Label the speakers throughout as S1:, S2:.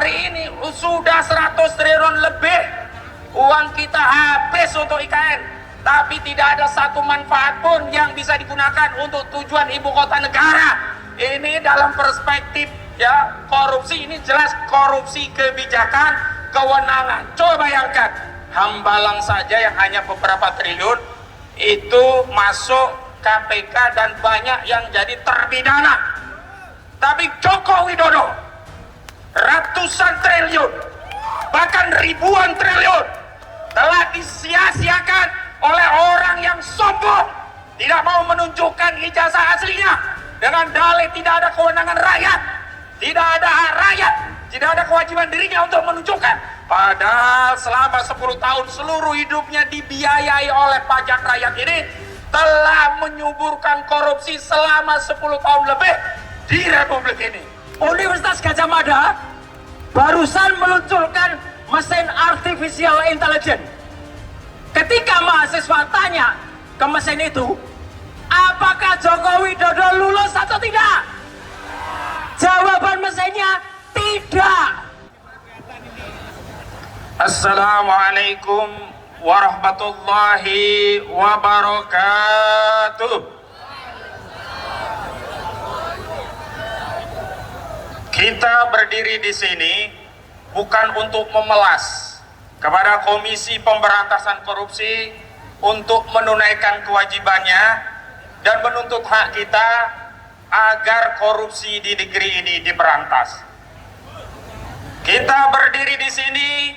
S1: hari ini sudah 100 triliun lebih uang kita habis untuk IKN, tapi tidak ada satu manfaat pun yang bisa digunakan untuk tujuan ibu kota negara. Ini dalam perspektif ya korupsi, ini jelas korupsi kebijakan, kewenangan. Coba bayangkan, Hambalang saja yang hanya beberapa triliun itu masuk KPK dan banyak yang jadi terpidana. Tapi Joko Widodo ratusan triliun, bahkan ribuan triliun telah disia-siakan oleh orang yang sombong, tidak mau menunjukkan ijazah aslinya, dengan dalih tidak ada kewenangan rakyat, tidak ada hak rakyat, tidak ada kewajiban dirinya untuk menunjukkan. Padahal selama 10 tahun seluruh hidupnya dibiayai oleh pajak rakyat ini, telah menyuburkan korupsi selama 10 tahun lebih di Republik ini.
S2: Universitas Gajah Mada barusan meluncurkan mesin artificial intelligence. Ketika mahasiswa tanya ke mesin itu, apakah Joko Widodo lulus atau tidak? Jawaban mesinnya tidak.
S1: Assalamualaikum warahmatullahi wabarakatuh. Kita berdiri di sini bukan untuk memelas kepada Komisi Pemberantasan Korupsi untuk menunaikan kewajibannya dan menuntut hak kita agar korupsi di negeri ini diberantas. Kita berdiri di sini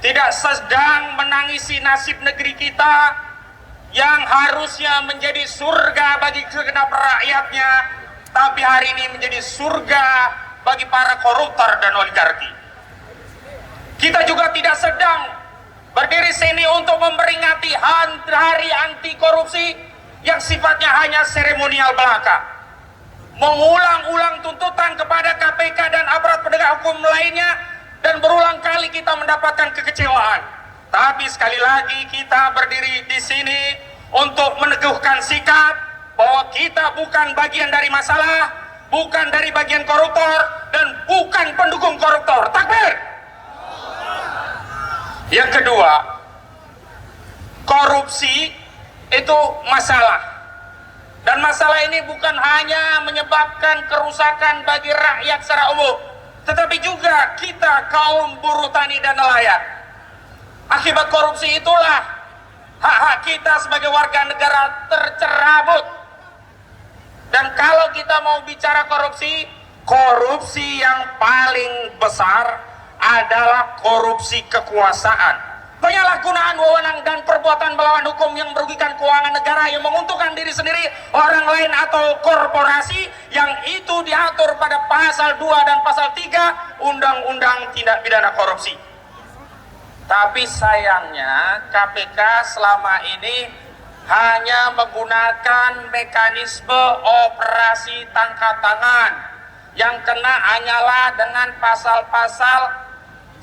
S1: tidak sedang menangisi nasib negeri kita yang harusnya menjadi surga bagi segenap rakyatnya, tapi hari ini menjadi surga bagi para koruptor dan oligarki. Kita juga tidak sedang berdiri sini untuk memperingati hari anti korupsi yang sifatnya hanya seremonial belaka, mengulang-ulang tuntutan kepada KPK dan aparat penegak hukum lainnya, dan berulang kali kita mendapatkan kekecewaan. Tapi sekali lagi kita berdiri di sini untuk meneguhkan sikap bahwa kita bukan bagian dari masalah, bukan dari bagian koruptor, dan bukan pendukung koruptor. Takbir! Yang kedua, korupsi itu masalah. Dan masalah ini bukan hanya menyebabkan kerusakan bagi rakyat secara umum, tetapi juga kita kaum buruh tani dan nelayan. Akibat korupsi itulah hak-hak kita sebagai warga negara tercerabut. Dan kalau kita mau bicara korupsi, korupsi yang paling besar adalah korupsi kekuasaan. Penyalahgunaan wewenang dan perbuatan melawan hukum yang merugikan keuangan negara, yang menguntungkan diri sendiri, orang lain atau korporasi, yang itu diatur pada pasal 2 dan pasal 3 Undang-Undang Tindak Pidana Korupsi. Tapi sayangnya KPK selama ini hanya menggunakan mekanisme operasi tangkap tangan, yang kena hanyalah dengan pasal-pasal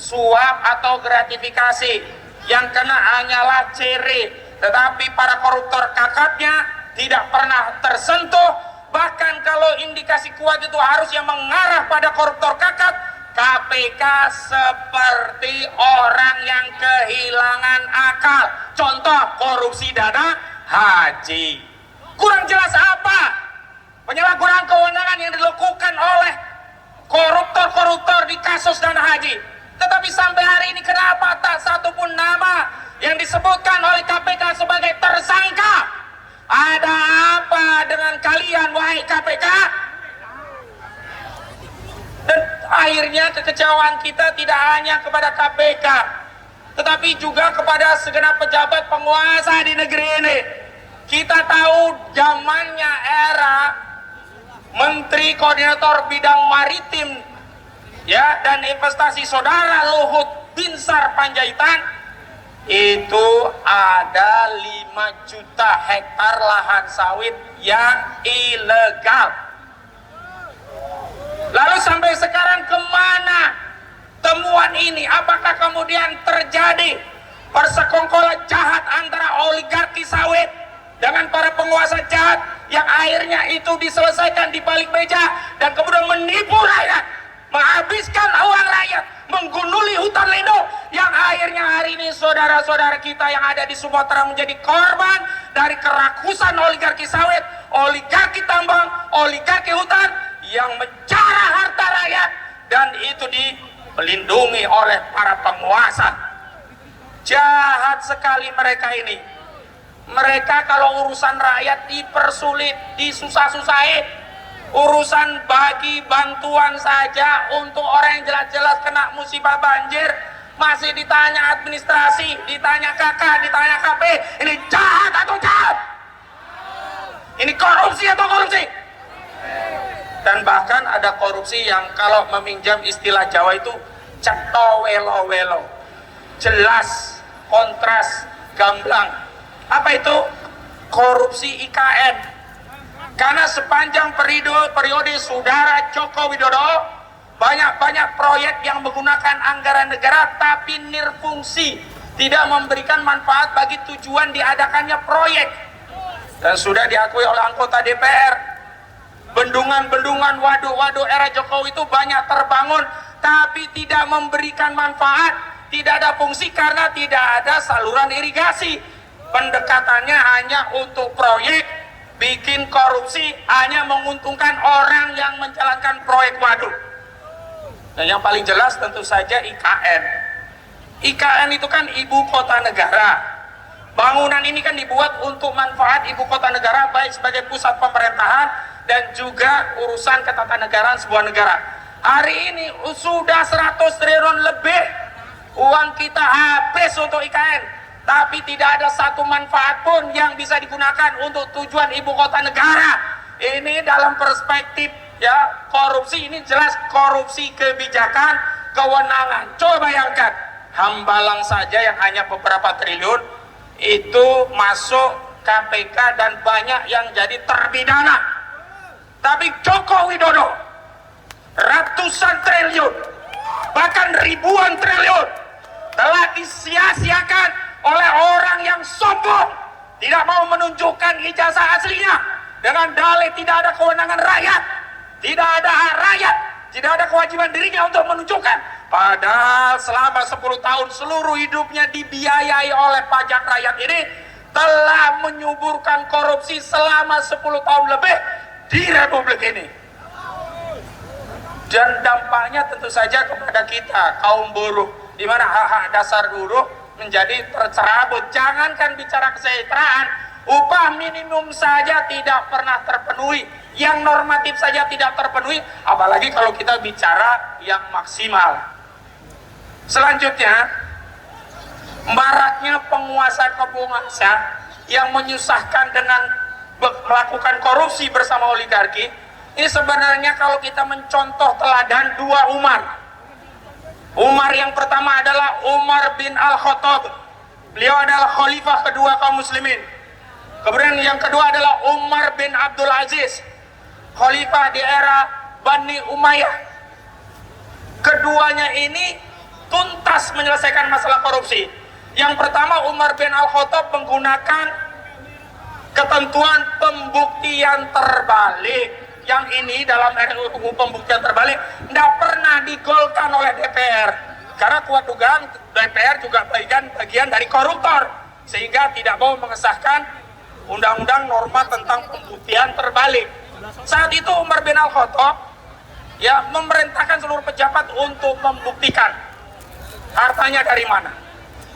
S1: suap atau gratifikasi, yang kena hanyalah ciri, tetapi para koruptor kakapnya tidak pernah tersentuh. Bahkan kalau indikasi kuat itu harus yang mengarah pada koruptor kakap, KPK seperti orang yang kehilangan akal. Contoh korupsi dana haji. Kurang jelas apa penyalahgunaan kewenangan yang dilakukan oleh koruptor-koruptor di kasus dana haji. Tetapi sampai hari ini kenapa tak satupun nama yang disebutkan oleh KPK sebagai tersangka? Ada apa dengan kalian, wahai KPK? Dan akhirnya kekecewaan kita tidak hanya kepada KPK, tetapi juga kepada segenap pejabat penguasa di negeri ini. Kita tahu zamannya era Menteri Koordinator Bidang Maritim ya dan Investasi Saudara Luhut Binsar Panjaitan, itu ada 5 juta hektar lahan sawit yang ilegal. Lalu sampai sekarang kemana temuan ini? Apakah kemudian terjadi persekongkolan jahat antara oligarki sawit dengan para penguasa jahat yang akhirnya itu diselesaikan di balik meja dan kemudian menipu rakyat, menghabiskan uang rakyat saudara-saudara kita yang ada di Sumatera menjadi korban dari kerakusan oligarki sawit, oligarki tambang, oligarki hutan yang menjarah harta rakyat, dan itu dilindungi oleh para penguasa. Jahat sekali mereka ini. Mereka kalau urusan rakyat dipersulit, disusah-susahin. Urusan bagi bantuan saja untuk orang yang jelas-jelas kena musibah banjir, masih ditanya administrasi, ditanya KK, ditanya KP. Ini jahat atau jahat? Ini korupsi atau korupsi? Dan bahkan ada korupsi yang kalau meminjam istilah Jawa itu cetowelo-welo, jelas, kontras, gamblang. Apa itu? Korupsi IKN. Karena sepanjang periode Saudara Joko Widodo, banyak proyek yang menggunakan anggaran negara tapi nirfungsi, tidak memberikan manfaat bagi tujuan diadakannya proyek. Dan sudah diakui oleh anggota DPR, bendungan-bendungan, waduk-waduk era Jokowi itu banyak terbangun tapi tidak memberikan manfaat, tidak ada fungsi karena tidak ada saluran irigasi. Pendekatannya hanya untuk proyek, bikin korupsi, hanya menguntungkan orang yang menjalankan proyek waduk. Dan yang paling jelas tentu saja IKN. IKN itu kan ibu kota negara. Bangunan ini kan dibuat untuk manfaat ibu kota negara, baik sebagai pusat pemerintahan dan juga urusan ketatanegaraan sebuah negara. Hari ini sudah 100 triliun lebih uang kita habis untuk IKN, tapi tidak ada satu manfaat pun yang bisa digunakan untuk tujuan ibu kota negara. Ini dalam perspektif ya korupsi, ini jelas korupsi kebijakan, kewenangan. Coba bayangkan, Hambalang saja yang hanya beberapa triliun itu masuk KPK dan banyak yang jadi terpidana. Tapi Joko Widodo ratusan triliun, bahkan ribuan triliun telah disia-siakan oleh orang yang sombong, tidak mau menunjukkan ijazah aslinya, dengan dalih tidak ada kewenangan rakyat, tidak ada hak rakyat, tidak ada kewajiban dirinya untuk menunjukkan. Padahal selama 10 tahun seluruh hidupnya dibiayai oleh pajak rakyat ini, telah menyuburkan korupsi selama 10 tahun lebih di Republik ini. Dan dampaknya tentu saja kepada kita, kaum buruh, di mana hak-hak dasar buruh menjadi tercerabut. Jangankan bicara kesejahteraan, upah minimum saja tidak pernah terpenuhi, yang normatif saja tidak terpenuhi, apalagi kalau kita bicara yang maksimal. Selanjutnya, maraknya penguasa yang menyusahkan dengan melakukan korupsi bersama oligarki. Ini sebenarnya kalau kita mencontoh teladan dua Umar. Umar yang pertama adalah Umar bin Al-Khattab. Beliau adalah khalifah kedua kaum muslimin. Kemudian yang kedua adalah Umar bin Abdul Aziz, khalifah di era Bani Umayyah. Keduanya ini tuntas menyelesaikan masalah korupsi. Yang pertama, Umar bin Al-Khattab menggunakan ketentuan pembuktian terbalik. Yang ini dalam RUU pembuktian terbalik tidak pernah digolkan oleh DPR. Karena kuat dugaan DPR juga bagian dari koruptor, sehingga tidak mau mengesahkan undang-undang norma tentang pembuktian terbalik. Saat itu Umar bin Al-Khattab ya memerintahkan seluruh pejabat untuk membuktikan hartanya dari mana.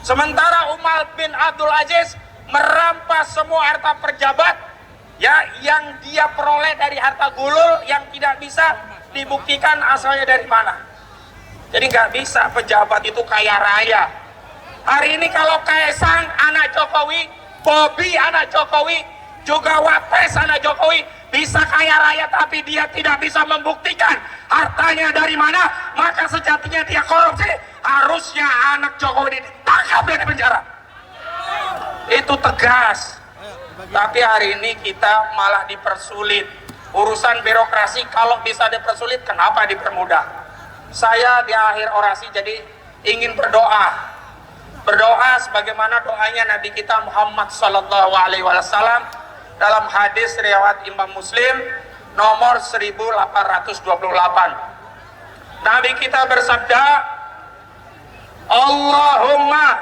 S1: Sementara Umar bin Abdul Aziz merampas semua harta pejabat ya yang dia peroleh dari harta gulul yang tidak bisa dibuktikan asalnya dari mana. Jadi nggak bisa pejabat itu kaya raya. Hari ini kalau Kaisang anak Jokowi, Bobi anak Jokowi, juga Wapres anak Jokowi bisa kaya raya tapi dia tidak bisa membuktikan hartanya dari mana, maka sejatinya dia korupsi. Harusnya anak Jokowi ditangkap dan dipenjara. Itu tegas. Tapi hari ini kita malah dipersulit. Urusan birokrasi kalau bisa dipersulit, kenapa dipermudah? Saya di akhir orasi jadi ingin berdoa. Berdoa sebagaimana doanya Nabi kita Muhammad SAW dalam hadis riwayat Imam Muslim nomor 1828. Nabi kita bersabda, Allahumma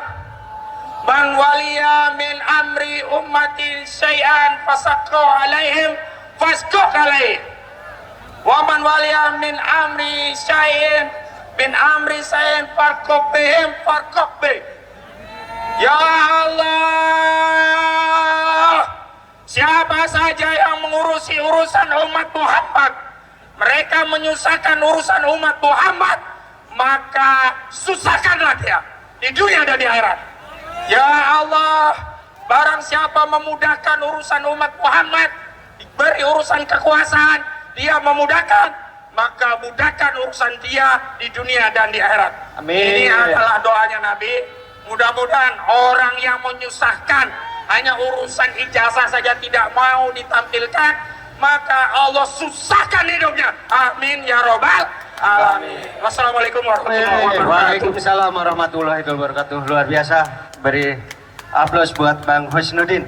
S1: Man waliya min amri ummatin syai'an fasaqqa alaihim fasqaq alaih. Wa man waliya min amri syai'in farqaq bihim farqaq bih. Ya Allah, siapa saja yang mengurusi urusan umat Muhammad, mereka menyusahkan urusan umat Muhammad, maka susahkanlah dia di dunia dan di akhirat. Ya Allah, barang siapa memudahkan urusan umat Muhammad, diberi urusan kekuasaan, dia memudahkan, maka mudahkan urusan dia di dunia dan di akhirat.
S2: Amin.
S1: Ini adalah doanya Nabi. Mudah-mudahan orang yang menyusahkan, hanya urusan ijazah saja tidak mau ditampilkan, maka Allah susahkan hidupnya. Amin ya robbal alamin. Wassalamualaikum warahmatullahi wabarakatuh.
S2: Waalaikumsalam warahmatullahi wabarakatuh. Luar biasa. Beri aplaus buat Bang Husnuddin.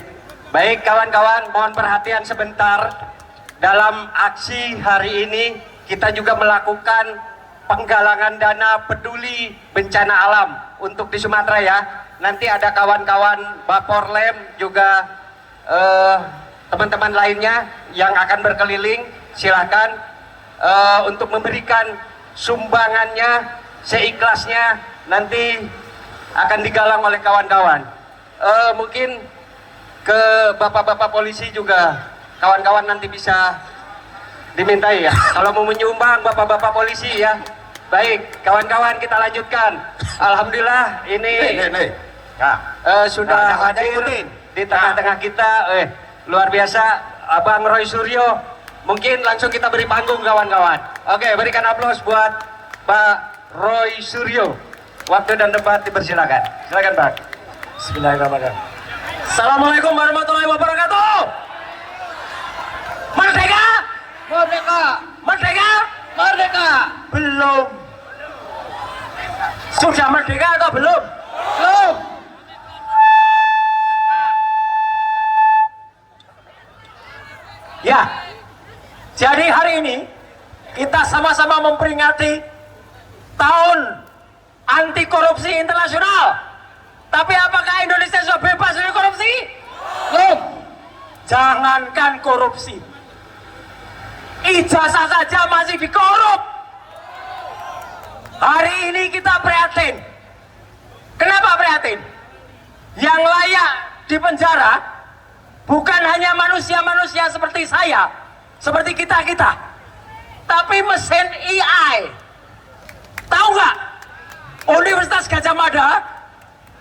S2: Baik kawan-kawan, mohon perhatian sebentar. Dalam aksi hari ini kita juga melakukan penggalangan dana peduli bencana alam untuk di Sumatera ya. Nanti ada kawan-kawan Baporlem juga teman-teman lainnya yang akan berkeliling, silahkan untuk memberikan sumbangannya seikhlasnya, nanti akan digalang oleh kawan-kawan. Mungkin ke bapak-bapak polisi juga kawan-kawan nanti bisa dimintai ya, kalau mau menyumbang bapak-bapak polisi ya. Baik kawan-kawan, kita lanjutkan. Alhamdulillah ini sudah hadir di tengah-tengah kita. Luar biasa Abang Roy Suryo. Mungkin langsung kita beri panggung kawan-kawan. Oke, berikan aplaus buat Pak Roy Suryo. Waktu dan tempat dipersilakan. Silakan Pak. Bismillahirrahmanirrahim. Assalamualaikum warahmatullahi wabarakatuh. Merdeka!
S3: Merdeka!
S2: Merdeka!
S3: Merdeka!
S2: Belum. Sudah merdeka atau belum?
S3: Belum!
S2: Ya. Jadi hari ini kita sama-sama memperingati tahun anti korupsi internasional. Tapi apakah Indonesia sudah bebas dari korupsi?
S3: Belum!
S2: Jangankan korupsi, ijazah saja masih dikorup. Hari ini kita prihatin. Kenapa prihatin? Yang layak di penjara bukan hanya manusia-manusia seperti saya, seperti kita-kita, tapi mesin AI. Tahu nggak? Universitas Gadjah Mada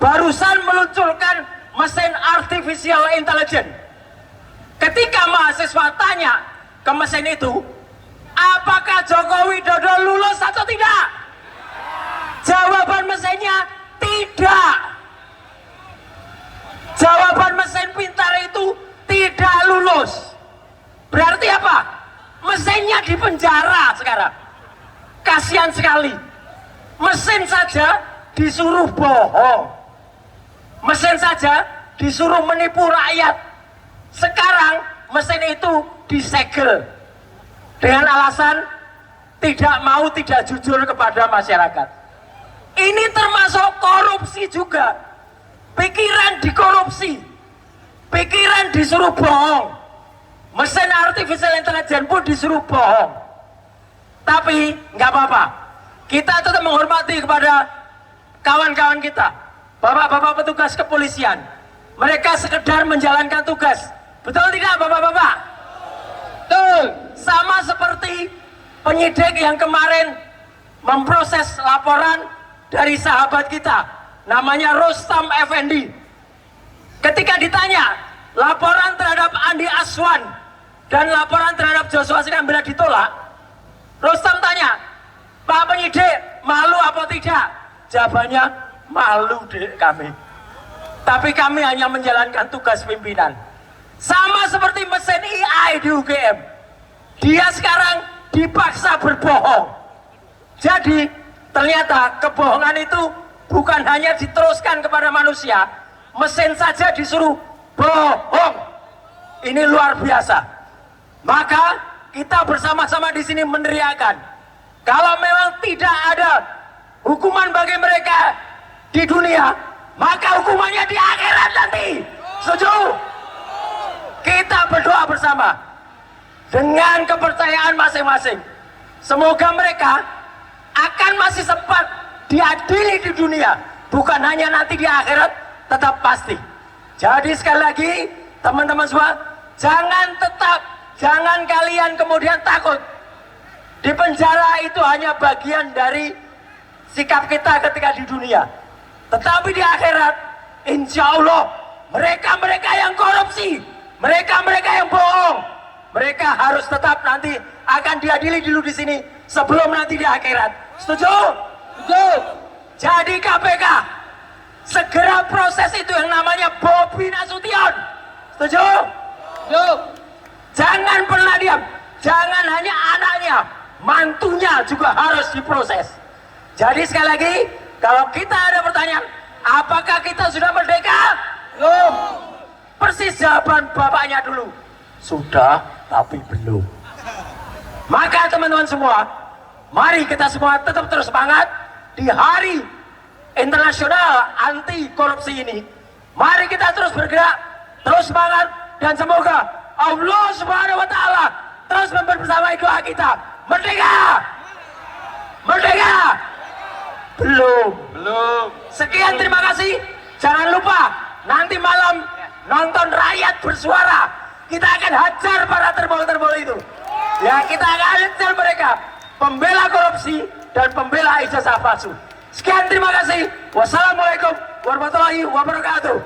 S2: barusan meluncurkan mesin artificial intelligence. Ketika mahasiswa tanya ke mesin itu, apakah Joko Widodo lulus atau tidak? Jawaban mesinnya tidak. Jawaban mesin pintar itu tidak lulus. Berarti apa? Mesinnya di penjara sekarang. Kasihan sekali. Mesin saja disuruh bohong. Mesin saja disuruh menipu rakyat. Sekarang mesin itu disegel dengan alasan tidak mau, tidak jujur kepada masyarakat. Ini termasuk korupsi juga. Pikiran dikorupsi, pikiran disuruh bohong. Mesin artificial intelligence pun disuruh bohong. Tapi nggak apa-apa, kita tetap menghormati kepada kawan-kawan kita, bapak-bapak petugas kepolisian. Mereka sekedar menjalankan tugas. Betul tidak bapak-bapak? Betul. Sama seperti penyidik yang kemarin memproses laporan dari sahabat kita, namanya Rustam Effendi. Ketika ditanya laporan terhadap Andi Aswan dan laporan terhadap Joshua Sinambela ditolak, Rustam tanya, Pak penyidik, malu apa tidak? Jawabannya, malu dek kami. Tapi kami hanya menjalankan tugas pimpinan. Sama seperti mesin AI di UGM. Dia sekarang dipaksa berbohong. Jadi ternyata kebohongan itu bukan hanya diteruskan kepada manusia, mesin saja disuruh bohong. Ini luar biasa. Maka kita bersama-sama di sini meneriakan, kalau memang tidak ada hukuman bagi mereka di dunia, maka hukumannya di akhirat nanti. Setuju? Kita berdoa bersama dengan kepercayaan masing-masing. Semoga mereka akan masih sempat diadili di dunia, bukan hanya nanti di akhirat, tetap pasti. Jadi sekali lagi, teman-teman semua, jangan kalian kemudian takut. Di penjara itu hanya bagian dari sikap kita ketika di dunia. Tetapi di akhirat, insya Allah, mereka-mereka yang korupsi, mereka-mereka yang bohong, mereka harus tetap nanti akan diadili dulu di sini sebelum nanti di akhirat. Setuju?
S3: Setuju.
S2: Jadi KPK segera proses itu yang namanya Bobi Nasution. Setuju?
S3: Setuju.
S2: Jangan pernah diam. Jangan hanya anaknya, mantunya juga harus diproses. Jadi sekali lagi, kalau kita ada pertanyaan, apakah kita sudah merdeka?
S3: Belum.
S2: Persis jawaban bapaknya dulu. Sudah, tapi belum. Maka teman-teman semua, mari kita semua tetap terus semangat di hari internasional anti korupsi ini. Mari kita terus bergerak, terus semangat, dan semoga Allah Subhanahu wa Ta'ala terus membersamai doa kita. Merdeka! Merdeka! Belum. Sekian, terima kasih. Jangan lupa nanti malam nonton Rakyat Bersuara. Kita akan hajar para terbol-terbol itu. Ya, kita akan hajar mereka, pembela korupsi dan pembela ijazah palsu. Sekian, terima kasih. Wassalamualaikum warahmatullahi wabarakatuh.